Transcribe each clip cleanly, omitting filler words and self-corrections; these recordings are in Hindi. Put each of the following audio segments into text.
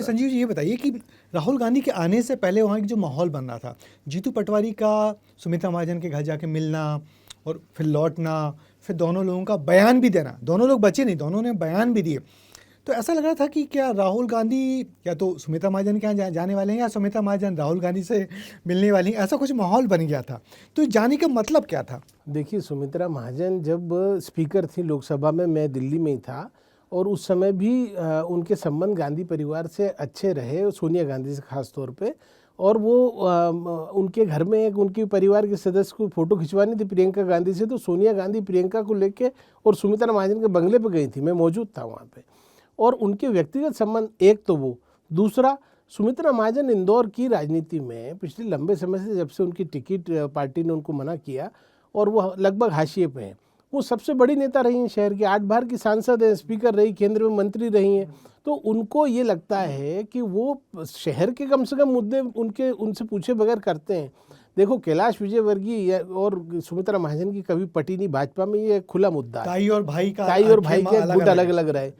संजीव जी ये बताइए कि राहुल गांधी के आने से पहले वहाँ की जो माहौल बन रहा था, जीतू पटवारी का सुमित्रा महाजन के घर जाके मिलना और फिर लौटना, फिर दोनों लोगों का बयान भी देना, दोनों लोग बचे नहीं, दोनों ने बयान भी दिए, तो ऐसा लग रहा था कि क्या राहुल गांधी या तो सुमित्रा महाजन के यहाँ जाने वाले हैं या सुमित्रा महाजन राहुल गांधी से मिलने वाली हैं, ऐसा कुछ माहौल बन गया था। तो जाने का मतलब क्या था? देखिए, सुमित्रा महाजन जब स्पीकर थी लोकसभा में, मैं दिल्ली में ही था, और उस समय भी उनके संबंध गांधी परिवार से अच्छे रहे, सोनिया गांधी से खास तौर पे। और वो उनके घर में एक उनके परिवार के सदस्य को फोटो खिंचवानी थी प्रियंका गांधी से, तो सोनिया गांधी प्रियंका को लेके और सुमित्रा महाजन के बंगले पे गई थी, मैं मौजूद था वहाँ पे। और उनके व्यक्तिगत संबंध, एक तो वो, दूसरा सुमित्रा महाजन इंदौर की राजनीति में पिछले लंबे समय से, जब से उनकी टिकट पार्टी ने उनको मना किया और वो लगभग हाशिए पे हैं, वो सबसे बड़ी नेता रही हैं शहर की, 8 बार की सांसद हैं, स्पीकर रही, केंद्र में मंत्री रही हैं। तो उनको ये लगता है कि वो शहर के कम से कम मुद्दे उनसे पूछे बगैर करते हैं। देखो, कैलाश विजयवर्गीय और सुमित्रा महाजन की कभी पटी नहीं भाजपा में, ये खुला मुद्दा है। ताई और भाई का गुट अलग अलग रहे,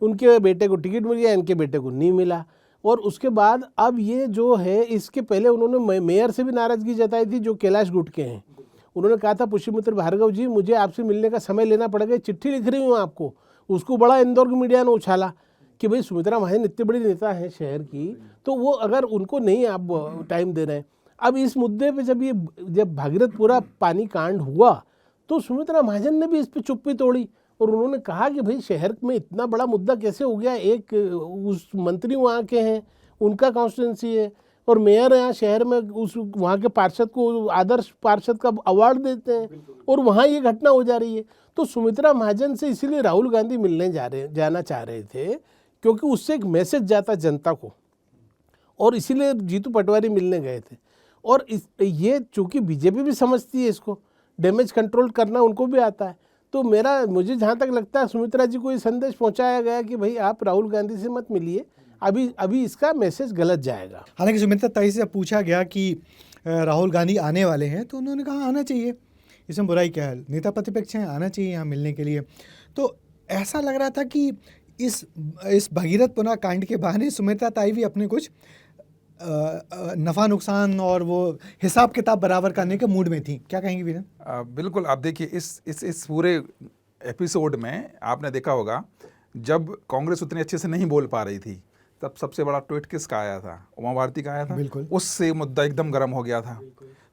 उनके बेटे को टिकट मिल गया, इनके बेटे को नहीं मिला। और उसके बाद अब ये जो है, इसके पहले उन्होंने मेयर से भी नाराजगी जताई थी जो कैलाश गुट के हैं। उन्होंने कहा था, पुष्यमित्र भार्गव जी, मुझे आपसे मिलने का समय लेना पड़ेगा, चिट्ठी लिख रही हूँ आपको। उसको बड़ा इंदौर की मीडिया ने उछाला कि भाई सुमित्रा महाजन इतनी बड़ी नेता है शहर की, तो वो अगर उनको नहीं आप टाइम दे रहे हैं। अब इस मुद्दे पे जब भागीरथपुरा पानी कांड हुआ तो सुमित्रा महाजन ने भी इस पर चुप्पी तोड़ी और उन्होंने कहा कि भाई शहर में इतना बड़ा मुद्दा कैसे हो गया, एक उस मंत्री वहाँ के हैं, उनका कॉन्स्टिट्यूंसी है, और मेयर यहाँ शहर में उस वहाँ के पार्षद को आदर्श पार्षद का अवार्ड देते हैं, और वहाँ ये घटना हो जा रही है। तो सुमित्रा महाजन से इसीलिए राहुल गांधी मिलने जाना चाह रहे थे, क्योंकि उससे एक मैसेज जाता जनता को, और इसीलिए जीतू पटवारी मिलने गए थे। और ये चूँकि बीजेपी भी समझती है इसको, डैमेज कंट्रोल करना उनको भी आता है, तो मुझे जहाँ तक लगता है सुमित्रा जी को ये संदेश पहुँचाया गया कि भाई आप राहुल गांधी से मत मिलिए, अभी इसका मैसेज गलत जाएगा। हालांकि सुमित्रा ताई से पूछा गया कि राहुल गांधी आने वाले हैं, तो उन्होंने कहा आना चाहिए, इसमें बुराई क्या है, नेता प्रतिपक्ष हैं, आना चाहिए यहाँ मिलने के लिए। तो ऐसा लग रहा था कि इस भगीरथपुरा कांड के बहाने सुमित्रा ताई भी अपने कुछ नफ़ा नुकसान और वो हिसाब किताब बराबर करने के मूड में थी। क्या कहेंगे वीरेन? बिल्कुल। आप देखिए, इस पूरे एपिसोड में आपने देखा होगा, जब कांग्रेस उतनी अच्छे से नहीं बोल पा रही थी, तब सबसे बड़ा ट्वीट किसका आया था? उमा भारती का आया था। बिल्कुल। उससे मुद्दा एकदम गर्म हो गया था।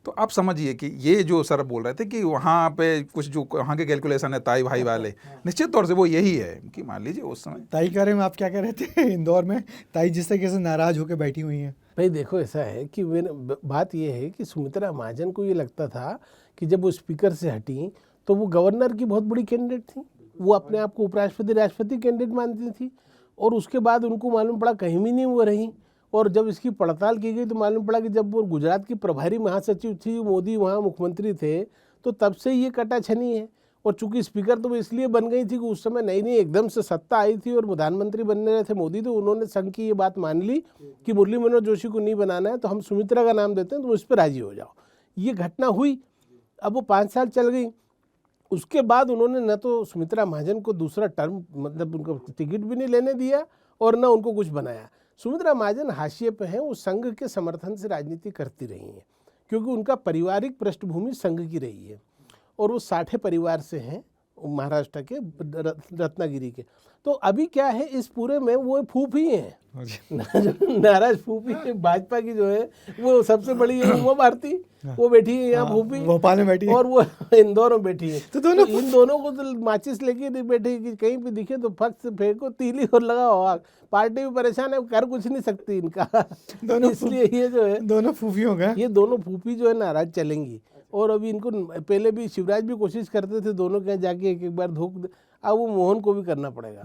तो आप समझिए कि ये जो सर बोल रहे थे कि वहाँ पे कुछ जो वहाँ के कैलकुलेशन है ताई भाई वाले, निश्चित तौर से वो यही है कि मान लीजिए उस समय ताई के बारे में आप क्या कह रहे थे? इंदौर में ताई जिस तरीके से नाराज होकर बैठी हुई हैं। भाई देखो, ऐसा है कि बात ये है कि सुमित्रा महाजन को ये लगता था कि जब वो स्पीकर से हटी तो वो गवर्नर की बहुत बड़ी कैंडिडेट थी, वो अपने आप को उपराष्ट्रपति राष्ट्रपति कैंडिडेट मानती थी, और उसके बाद उनको मालूम पड़ा कहीं भी नहीं वो रही। और जब इसकी पड़ताल की गई तो मालूम पड़ा कि जब वो गुजरात की प्रभारी महासचिव थी, मोदी वहाँ मुख्यमंत्री थे, तो तब से ये कटाछनी है। और चूंकि स्पीकर तो वो इसलिए बन गई थी कि उस समय नई एकदम से सत्ता आई थी और प्रधानमंत्री बनने रहे थे मोदी, तो उन्होंने संघ की ये बात मान ली कि मुरली मनोहर जोशी को नहीं बनाना है, तो हम सुमित्रा का नाम देते हैं, तुम इस पर राजी हो जाओ। ये घटना हुई। अब वो 5 साल चल गई। उसके बाद उन्होंने न तो सुमित्रा महाजन को दूसरा टर्म, मतलब उनको टिकट भी नहीं लेने दिया और न उनको कुछ बनाया। सुमित्रा महाजन हाशिए पे हैं, वो संघ के समर्थन से राजनीति करती रही हैं, क्योंकि उनका पारिवारिक पृष्ठभूमि संघ की रही है, और वो साठे परिवार से हैं, महाराष्ट्र के रत्नागिरी के। तो अभी क्या है, इस पूरे में वो फूफी हैं, नाराज फूफी है भाजपा की जो है, वो सबसे बड़ी है उमा भारती, वो बैठी है यहाँ फूफी, भोपाल में बैठी है, और वो इंदौर में बैठी है। तो इन दोनों को तो माचिस लेके नहीं बैठे कि कहीं पे दिखे तो फक से फेंको तीली और लगाओ आग। पार्टी भी परेशान है, कर कुछ नहीं सकती इनका। दोनों इसलिए ये जो है दोनों फूफियों का, ये दोनों फूफी जो है नाराज चलेंगी। और अभी इनको पहले भी शिवराज भी कोशिश करते थे दोनों के यहाँ जाके एक बार धोख, अब वो मोहन को भी करना पड़ेगा।